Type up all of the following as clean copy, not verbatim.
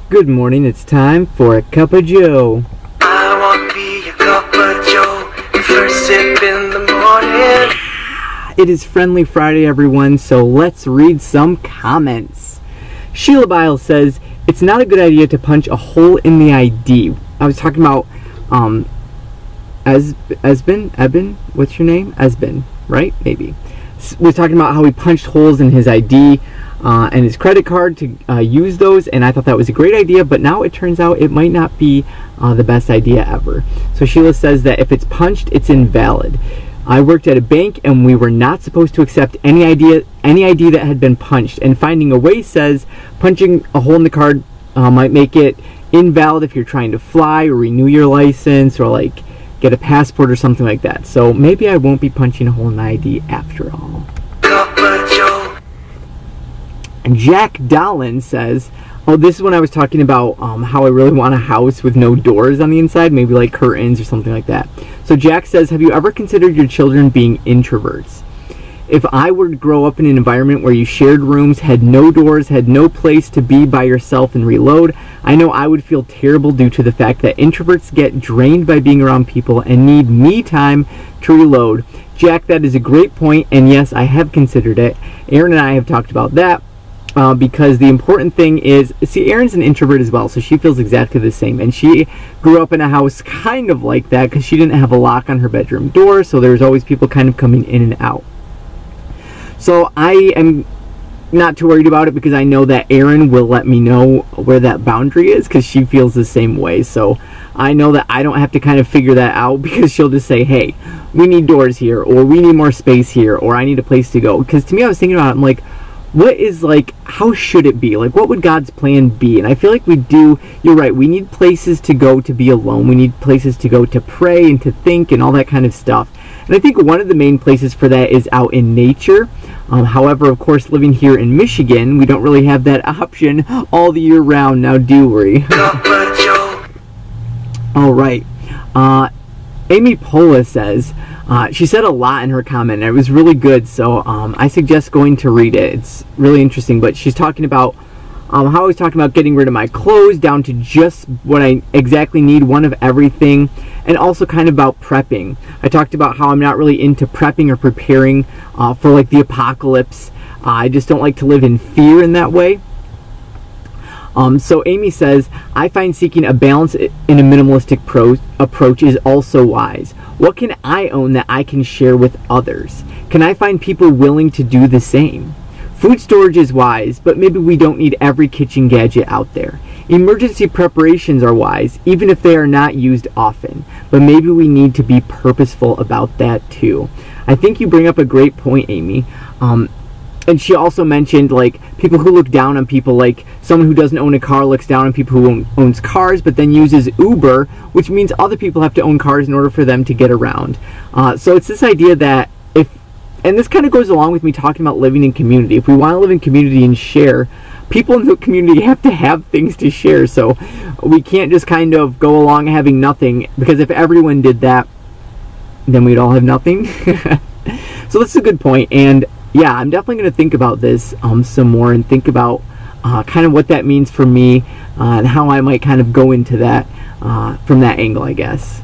Good morning, it's time for a cup of joe. I want to be a cup of joe, first sip in the morning. It is Friendly Friday, everyone, so let's read some comments. Sheila Biles says, it's not a good idea to punch a hole in the ID. I was talking about, Esben, what's your name? Esben, right? Maybe. We're talking about how he punched holes in his ID and his credit card to use those, and I thought that was a great idea, but now it turns out it might not be the best idea ever. So Sheila says that if it's punched, it's invalid. I worked at a bank and we were not supposed to accept any ID that had been punched, and Finding a Way says punching a hole in the card might make it invalid if you're trying to fly or renew your license or like get a passport or something like that. So maybe I won't be punching a hole in the ID after all. And Jack Dolan says, oh, this is when I was talking about how I really want a house with no doors on the inside, maybe like curtains or something like that. So Jack says, have you ever considered your children being introverts? If I were to grow up in an environment where you shared rooms, had no doors, had no place to be by yourself and reload, I know I would feel terrible due to the fact that introverts get drained by being around people and need me time to reload. Jack, that is a great point, and yes, I have considered it. Aaron and I have talked about that. Because the important thing is, see, Erin's an introvert as well, so she feels exactly the same. And she grew up in a house kind of like that because she didn't have a lock on her bedroom door, so there's always people kind of coming in and out. So I am not too worried about it because I know that Erin will let me know where that boundary is because she feels the same way. So I know that I don't have to kind of figure that out because she'll just say, hey, we need doors here, or we need more space here, or I need a place to go. Because to me, I was thinking about it, I'm like, what is, like, how should it be? Like, what would God's plan be? And I feel like we do, you're right, we need places to go to be alone. We need places to go to pray and to think and all that kind of stuff. And I think one of the main places for that is out in nature. However, of course, living here in Michigan, we don't really have that option all the year round now, do we? All right. Amy Pola says, she said a lot in her comment, and it was really good, so I suggest going to read it. It's really interesting, but she's talking about how I was talking about getting rid of my clothes down to just what I exactly need, one of everything, and also kind of about prepping. I talked about how I'm not really into prepping or preparing for like the apocalypse. I just don't like to live in fear in that way. So Amy says, I find seeking a balance in a minimalistic approach is also wise. What can I own that I can share with others? Can I find people willing to do the same? Food storage is wise, but maybe we don't need every kitchen gadget out there. Emergency preparations are wise, even if they are not used often, but maybe we need to be purposeful about that too. I think you bring up a great point, Amy. And she also mentioned, like, people who look down on people, like someone who doesn't own a car looks down on people who owns cars, but then uses Uber, which means other people have to own cars in order for them to get around. So it's this idea that and this kind of goes along with me talking about living in community. If we want to live in community and share, people in the community have to have things to share. So we can't just kind of go along having nothing, because if everyone did that, then we'd all have nothing. So that's a good point. And yeah, I'm definitely going to think about this some more and think about kind of what that means for me and how I might kind of go into that from that angle, I guess.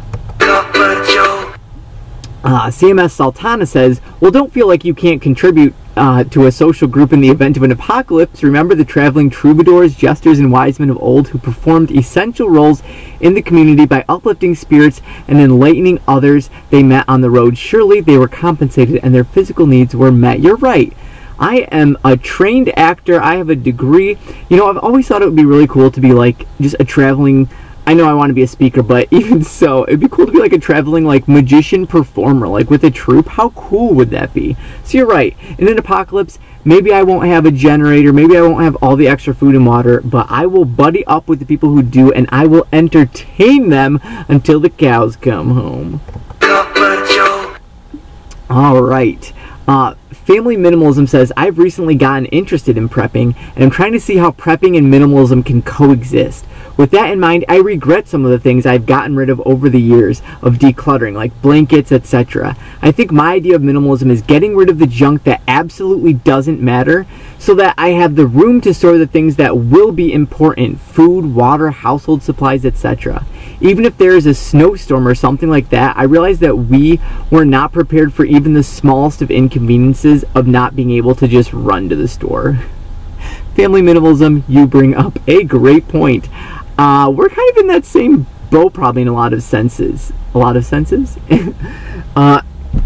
CMS Sultana says, well, don't feel like you can't contribute to a social group in the event of an apocalypse. Remember the traveling troubadours, jesters, and wise men of old who performed essential roles in the community by uplifting spirits and enlightening others they met on the road. Surely they were compensated and their physical needs were met. You're right. I am a trained actor. I have a degree. You know, I've always thought it would be really cool to be like just a traveling, I know I want to be a speaker, but even so, it'd be cool to be like a traveling like magician performer, like with a troupe. How cool would that be? So you're right. In an apocalypse, maybe I won't have a generator, maybe I won't have all the extra food and water, but I will buddy up with the people who do, and I will entertain them until the cows come home. All right. Family Minimalism says, I've recently gotten interested in prepping, and I'm trying to see how prepping and minimalism can coexist. With that in mind, I regret some of the things I've gotten rid of over the years of decluttering, like blankets, etc. I think my idea of minimalism is getting rid of the junk that absolutely doesn't matter, so that I have the room to store the things that will be important: food, water, household supplies, etc. Even if there is a snowstorm or something like that, I realize that we were not prepared for even the smallest of inconveniences of not being able to just run to the store. Family Minimalism, you bring up a great point. We're kind of in that same boat probably in a lot of senses. A lot of senses? In a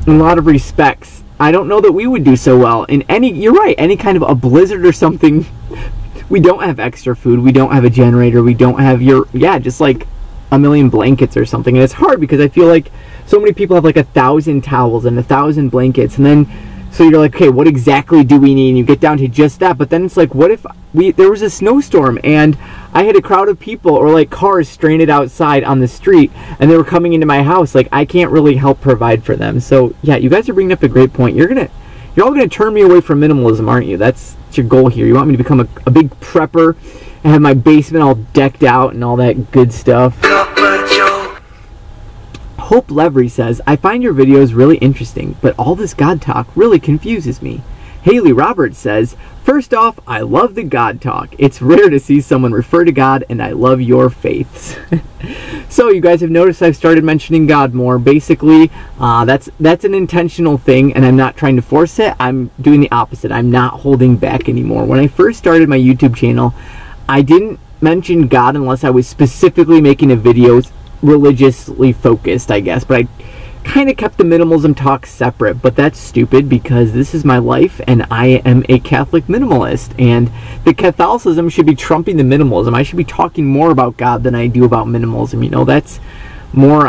lot of respects. I don't know that we would do so well in any, you're right, any kind of a blizzard or something. We don't have extra food. We don't have a generator. We don't have just like a million blankets or something. And it's hard because I feel like so many people have like 1,000 towels and 1,000 blankets, and then so you're like, okay, what exactly do we need? And you get down to just that. But then it's like, what if there was a snowstorm and I had a crowd of people or like cars stranded outside on the street and they were coming into my house? Like, I can't really help provide for them. So yeah, you guys are bringing up a great point. You're all gonna turn me away from minimalism, aren't you? That's your goal here. You want me to become a big prepper and have my basement all decked out and all that good stuff. Hope Levery says, I find your videos really interesting, but all this God talk really confuses me. Haley Roberts says, first off, I love the God talk. It's rare to see someone refer to God, and I love your faiths. So you guys have noticed I've started mentioning God more. Basically, that's an intentional thing, and I'm not trying to force it. I'm doing the opposite. I'm not holding back anymore. When I first started my YouTube channel, I didn't mention God unless I was specifically making a video religiously focused, I guess, but I kind of kept the minimalism talk separate. But that's stupid because this is my life and I am a Catholic minimalist, and the Catholicism should be trumping the minimalism. I should be talking more about God than I do about minimalism. You know, that's more,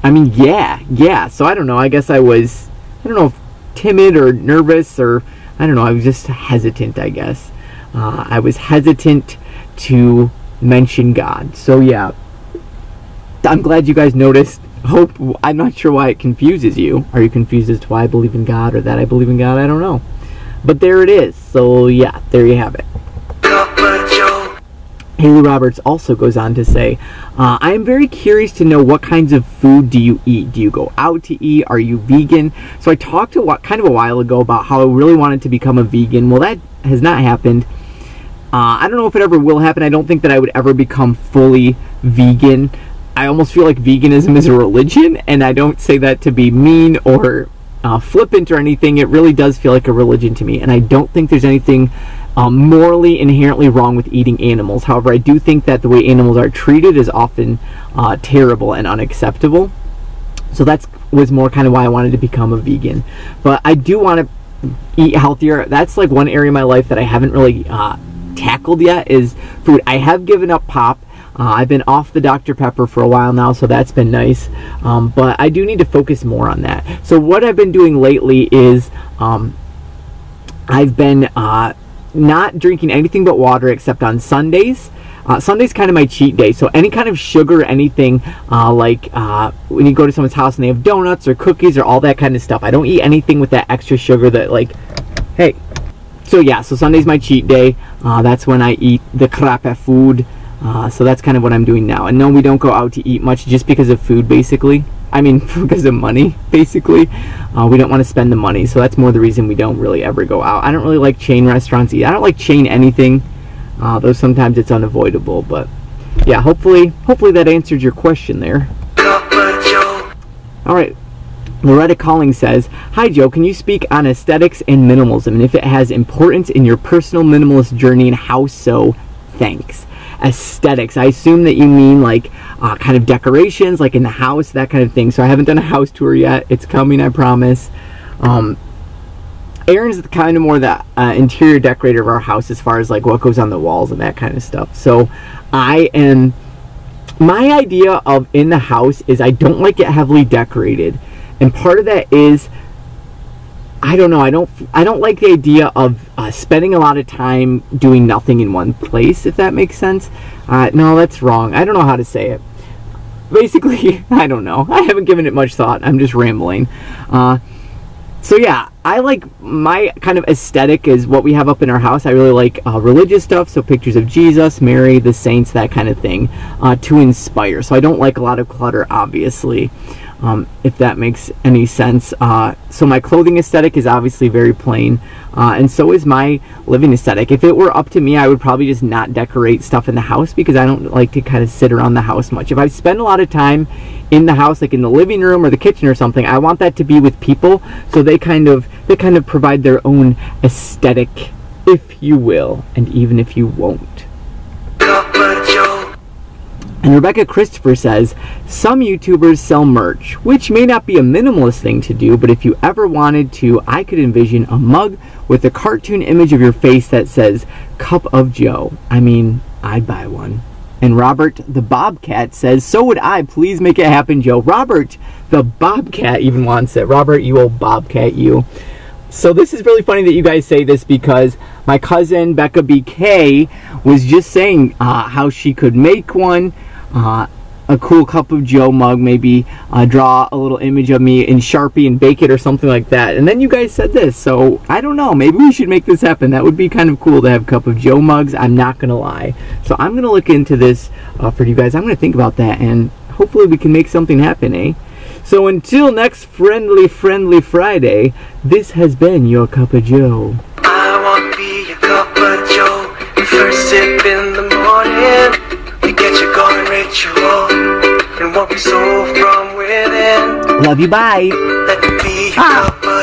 yeah. So I don't know, I guess I don't know if timid or nervous, or I don't know, I was just hesitant, I guess. I was hesitant to mention God. So yeah, I'm glad you guys noticed. Hope, I'm not sure why it confuses you. Are you confused as to why I believe in God or that I believe in God? I don't know. But there it is. So yeah, there you have it. Haley Roberts also goes on to say, I am very curious to know what kinds of food do you eat? Do you go out to eat? Are you vegan? So I talked kind of a while ago about how I really wanted to become a vegan. Well, that has not happened. I don't know if it ever will happen. I don't think that I would ever become fully vegan. I almost feel like veganism is a religion, and I don't say that to be mean or flippant or anything. It really does feel like a religion to me, and I don't think there's anything morally inherently wrong with eating animals. However, I do think that the way animals are treated is often terrible and unacceptable. So that was more kind of why I wanted to become a vegan. But I do want to eat healthier. That's like one area of my life that I haven't really tackled yet, is food. I have given up pop. I've been off the Dr. Pepper for a while now, so that's been nice. But I do need to focus more on that. So what I've been doing lately is I've been not drinking anything but water except on Sundays. Sunday's kind of my cheat day, so any kind of sugar or anything, like when you go to someone's house and they have donuts or cookies or all that kind of stuff, I don't eat anything with that extra sugar that, like, hey. So yeah, so Sunday's my cheat day. That's when I eat the crappy food. So that's kind of what I'm doing now. And no, we don't go out to eat much just because of food, basically. I mean, because of money, basically. We don't want to spend the money, so that's more the reason we don't really ever go out. I don't really like chain restaurants either. I don't like chain anything, though sometimes it's unavoidable. But yeah, hopefully that answered your question there. Alright, Loretta Calling says, hi Joe, can you speak on aesthetics and minimalism, and if it has importance in your personal minimalist journey, and how so? Thanks. Aesthetics, I assume that you mean like kind of decorations, like in the house, that kind of thing. So I haven't done a house tour yet. It's coming, I promise. Aaron's kind of more the interior decorator of our house as far as like what goes on the walls and that kind of stuff. So my idea of in the house is I don't like it heavily decorated, and part of that is I don't know, I don't like the idea of spending a lot of time doing nothing in one place, if that makes sense. No, that's wrong. I don't know how to say it. Basically, I don't know. I haven't given it much thought. I'm just rambling. So yeah, I like my kind of aesthetic is what we have up in our house. I really like religious stuff, so pictures of Jesus, Mary, the saints, that kind of thing, to inspire. So I don't like a lot of clutter, obviously, if that makes any sense. So my clothing aesthetic is obviously very plain, and so is my living aesthetic. If it were up to me, I would probably just not decorate stuff in the house because I don't like to kind of sit around the house much. If I spend a lot of time in the house, like in the living room or the kitchen or something, I want that to be with people, so they kind of provide their own aesthetic, if you will, and even if you won't. And Rebecca Christopher says, some YouTubers sell merch, which may not be a minimalist thing to do, but if you ever wanted to, I could envision a mug with a cartoon image of your face that says, Cup of Joe. I mean, I'd buy one. And Robert the Bobcat says, so would I. Please make it happen, Joe. Robert the Bobcat even wants it. Robert, you old Bobcat, you. So this is really funny that you guys say this because my cousin Becca BK was just saying how she could make one, a cool Cup of Joe mug, maybe draw a little image of me in Sharpie and bake it or something like that. And then you guys said this, so I don't know, maybe we should make this happen. That would be kind of cool to have Cup of Joe mugs, I'm not gonna lie. So I'm gonna look into this for you guys. I'm gonna think about that, and hopefully we can make something happen, eh? So until next friendly Friday, this has been your Cup of Joe. I want to be a cup of Joe. First sip in the morning, you get your golden ritual, and won't be sold from within. Love you, bye. Let me be a cup of